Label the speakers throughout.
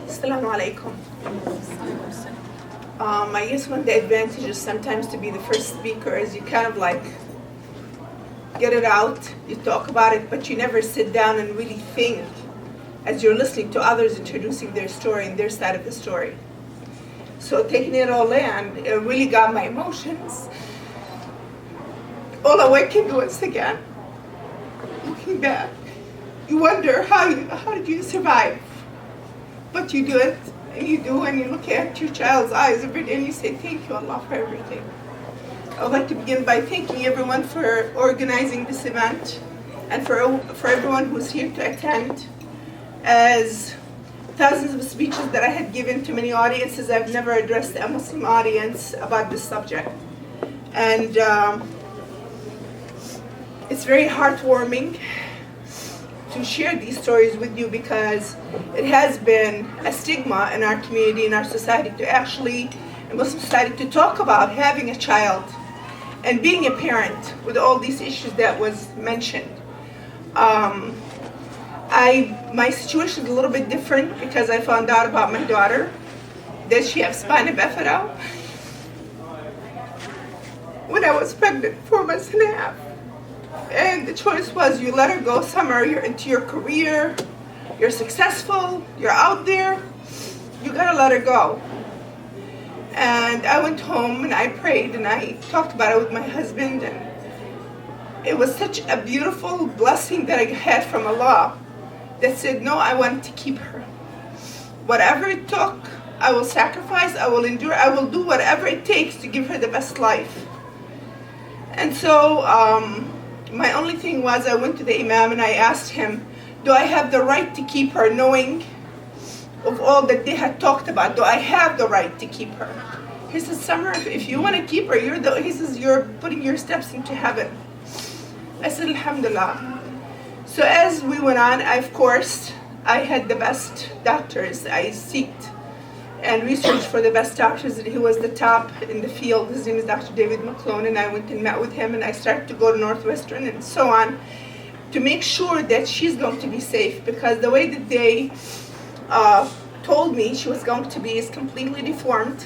Speaker 1: Assalamu alaikum. I guess one of the advantages sometimes to be the first speaker is you kind of like get it out, you talk about it, but you never sit down and really think as you're listening to others introducing their story and their side of the story. So taking it all in, it really got my emotions all awakened once again. Looking back, you wonder how did you survive? But you do it, and you look at your child's eyes every day and you say, thank you, Allah, for everything. I would like to begin by thanking everyone for organizing this event and for everyone who's here to attend. As thousands of speeches that I had given to many audiences, I've never addressed a Muslim audience about this subject. And it's very heartwarming to share these stories with you because it has been a stigma in our community, in our society, to actually, in Muslim society, to talk about having a child and being a parent with all these issues that was mentioned. My situation is a little bit different because I found out about my daughter that she has spina bifida when I was pregnant 4 months and a half. And the choice was, you let her go somewhere, you're into your career, you're successful, you're out there, you gotta let her go. And I went home and I prayed and I talked about it with my husband, and it was such a beautiful blessing that I had from Allah that said, no, I want to keep her. Whatever it took, I will sacrifice, I will endure, I will do whatever it takes to give her the best life. And so, my only thing was, I went to the Imam and I asked him, do I have the right to keep her, knowing of all that they had talked about? Do I have the right to keep her? He says, Summer, if you want to keep her, he says, you're putting your steps into heaven. I said, Alhamdulillah. So as we went on, I had the best doctors. I sought and researched for the best doctors. He was the top in the field. His name is Dr. David McClone, and I went and met with him, and I started to go to Northwestern and so on to make sure that she's going to be safe, because the way that they told me she was going to be is completely deformed.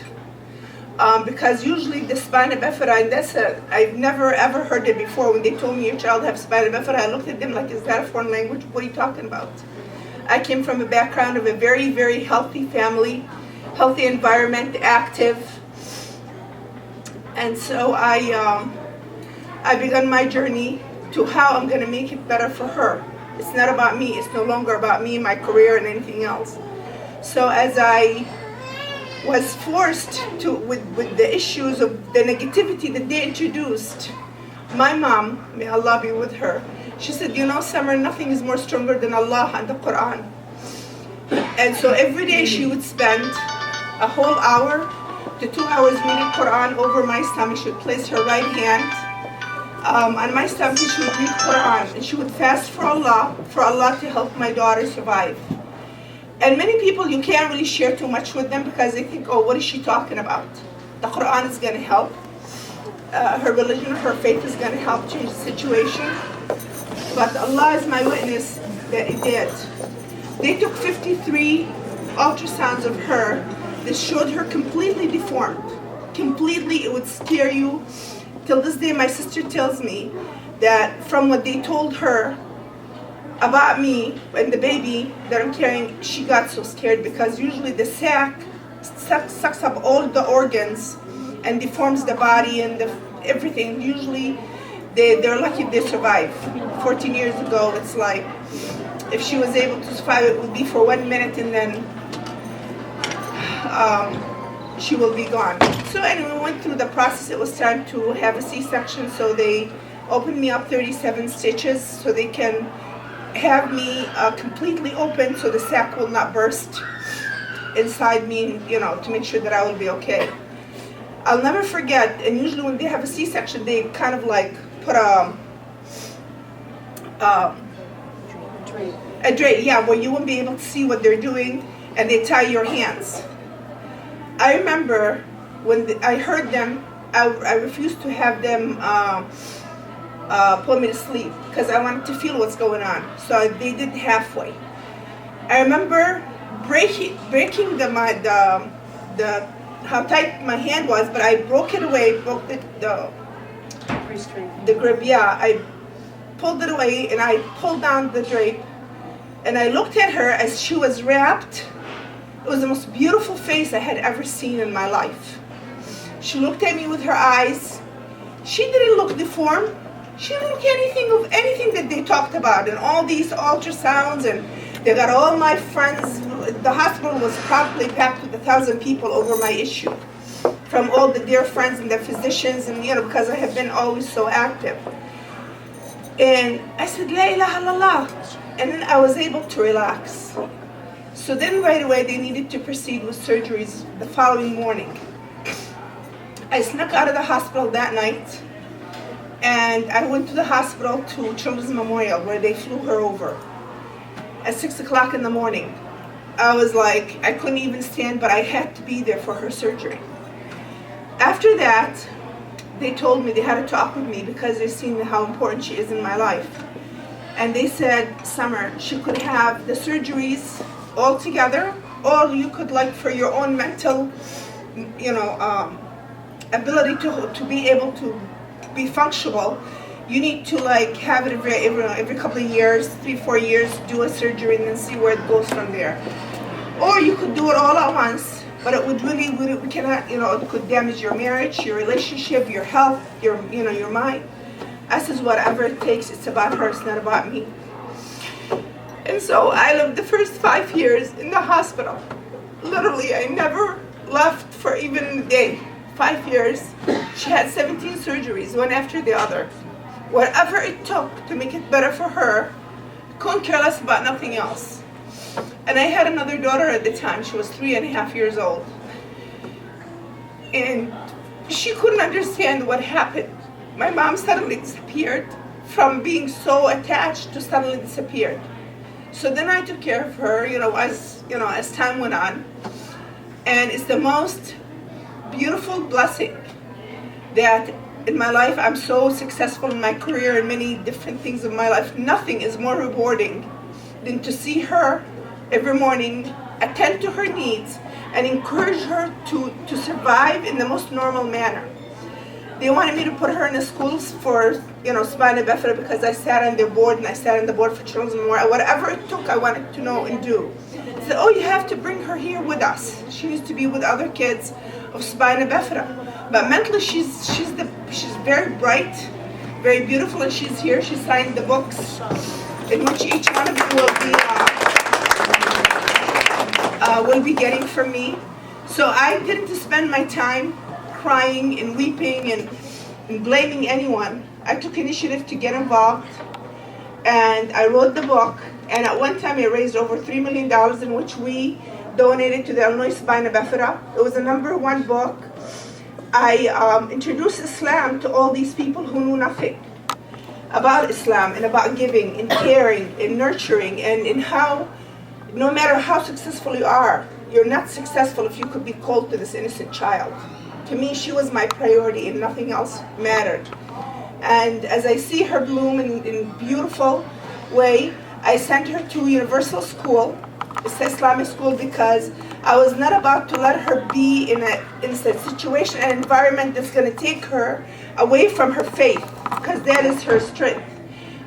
Speaker 1: Because usually the spina bifida, and I've never ever heard it before. When they told me your child has spina bifida, I looked at them like, is that a foreign language? What are you talking about? I came from a background of a very, very healthy family, healthy environment, active. And so I began my journey to how I'm going to make it better for her. It's not about me. It's no longer about me, my career, and anything else. So as I was forced to, with the issues of the negativity that they introduced, my mom, may Allah be with her, she said, you know, Summer, nothing is more stronger than Allah and the Quran. And so every day she would spend a whole hour to 2 hours reading Quran over my stomach. She would place her right hand on my stomach, and she would read Quran, and she would fast for Allah to help my daughter survive. And many people, you can't really share too much with them because they think, oh, what is she talking about? The Quran is going to help. Her religion, her faith is going to help change the situation. But Allah is my witness that it did. They took 53 ultrasounds of her that showed her completely deformed. Completely, it would scare you. Till this day, my sister tells me that from what they told her about me and the baby that I'm carrying, she got so scared because usually the sac sucks up all the organs and deforms the body and everything. Usually they're lucky if they survive. 14 years ago, it's like if she was able to survive, it would be for 1 minute and then she will be gone. So anyway, we went through the process. It was time to have a C-section, so they opened me up 37 stitches so they can have me completely open so the sac will not burst inside me, you know, to make sure that I will be okay. I'll never forget, and usually when they have a C-section, they kind of like put a drape, yeah, where you won't be able to see what they're doing, and they tie your hands. I remember when I heard them, I refused to have them put me to sleep because I wanted to feel what's going on. So they did halfway. I remember breaking the how tight my hand was, but I broke it away, broke the grip. Yeah, I pulled it away and I pulled down the drape, and I looked at her as she was wrapped. It was the most beautiful face I had ever seen in my life. She looked at me with her eyes. She didn't look deformed. She didn't look anything that they talked about, and all these ultrasounds, and they got all my friends. The hospital was probably packed with 1,000 people over my issue, from all the dear friends and the physicians, and because I have been always so active. And I said, La ilaha illallah. And then I was able to relax. So then right away they needed to proceed with surgeries the following morning. I snuck out of the hospital that night, and I went to the hospital to Children's Memorial, where they flew her over at 6 o'clock in the morning. I was like, I couldn't even stand, but I had to be there for her surgery. After that, they told me they had to talk with me because they've seen how important she is in my life. And they said, Summer, she could have the surgeries all together, or you could, like, for your own mental, ability to be able to be functional, you need to, like, have it every couple of years, 3-4 years, do a surgery and then see where it goes from there. Or you could do it all at once, but it would really we cannot, it could damage your marriage, your relationship, your health, your mind. I says, whatever it takes, it's about her, it's not about me. And so I lived the first 5 years in the hospital. Literally, I never left for even a day. 5 years. She had 17 surgeries, one after the other. Whatever it took to make it better for her, couldn't care less about nothing else. And I had another daughter at the time. She was 3.5 years old. And she couldn't understand what happened. My mom suddenly disappeared, from being so attached to suddenly disappeared. So then I took care of her, as time went on. And it's the most beautiful blessing that in my life I'm so successful in my career and many different things in my life. Nothing is more rewarding than to see her every morning, attend to her needs, and encourage her to survive in the most normal manner. They wanted me to put her in the schools for, spina bifida, because I sat on their board and I sat on the board for Children's Memorial. Whatever it took, I wanted to know and do. They said, you have to bring her here with us. She used to be with other kids of spina bifida. But mentally, she's very bright, very beautiful, and she's here. She signed the books in which each one of you will be getting from me. So I didn't spend my time crying and weeping and blaming anyone. I took initiative to get involved, and I wrote the book. And at one time, I raised over $3 million, in which we donated to the Illinois Spina Bifida. It was the #1 book. I introduced Islam to all these people who knew nothing about Islam and about giving and caring and nurturing, and in how, no matter how successful you are, you're not successful if you could be cold to this innocent child. To me, she was my priority and nothing else mattered. And as I see her bloom in a beautiful way, I sent her to Universal School. It's an Islamic school, because I was not about to let her be in a situation, an environment that's going to take her away from her faith, because that is her strength.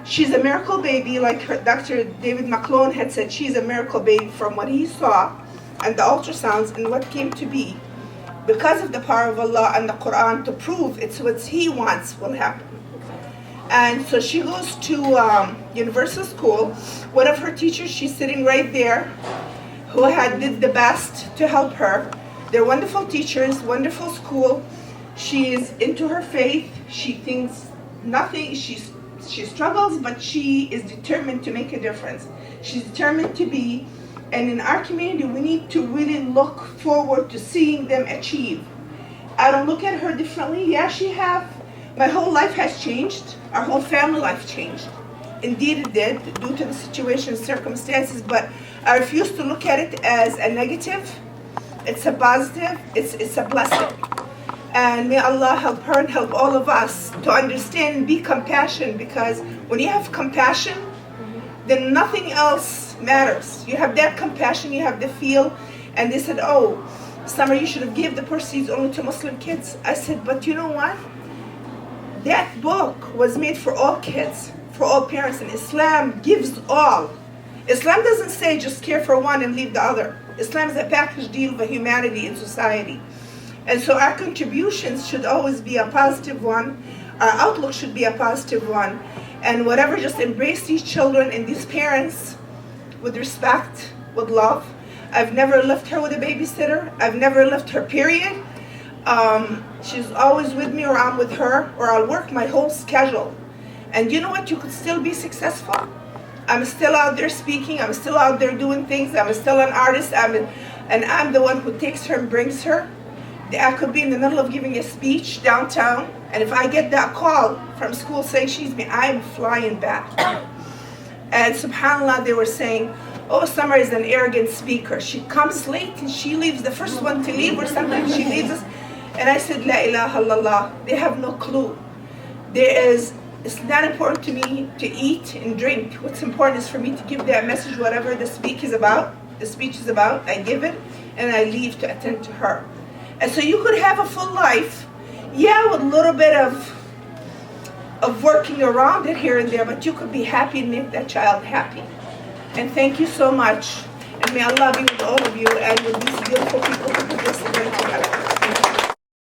Speaker 1: She's a miracle baby, like Dr. David McClone had said. She's a miracle baby from what he saw and the ultrasounds and what came to be, because of the power of Allah and the Quran to prove it's what He wants will happen. And so she goes to Universal School. One of her teachers, she's sitting right there, who did the best to help her. They're wonderful teachers, wonderful school. She is into her faith. She thinks nothing. She struggles, but she is determined to make a difference. She's determined to be. And in our community, we need to really look forward to seeing them achieve. I don't look at her differently. Yeah, my whole life has changed. Our whole family life changed. Indeed it did, due to the situation, circumstances, but I refuse to look at it as a negative. It's a positive, it's a blessing. And may Allah help her and help all of us to understand and be compassionate, because when you have compassion, then nothing else matters. You have that compassion, you have the feel. And they said, oh, Summer, you should have given the proceeds only to Muslim kids. I said, but you know what? That book was made for all kids, for all parents, and Islam gives all. Islam doesn't say just care for one and leave the other. Islam is a package deal with humanity in society. And so our contributions should always be a positive one. Our outlook should be a positive one. And whatever, just embrace these children and these parents with respect, with love. I've never left her with a babysitter. I've never left her, period. She's always with me, or I'm with her, or I'll work my whole schedule. And you know what? You could still be successful. I'm still out there speaking. I'm still out there doing things. I'm still an artist. And I'm the one who takes her and brings her. I could be in the middle of giving a speech downtown, and if I get that call from school saying she's me, I'm flying back. And subhanAllah, they were saying, oh, Summer is an arrogant speaker. She comes late and she leaves the first one to leave, or sometimes she leaves us. And I said, La ilaha illallah. They have no clue. It's not important to me to eat and drink. What's important is for me to give that message, whatever the speech is about. I give it, and I leave to attend to her. And so you could have a full life, yeah, with a little bit of working around it here and there, but you could be happy and make that child happy. And thank you so much. And may Allah be with all of you and with these beautiful people who put this event together.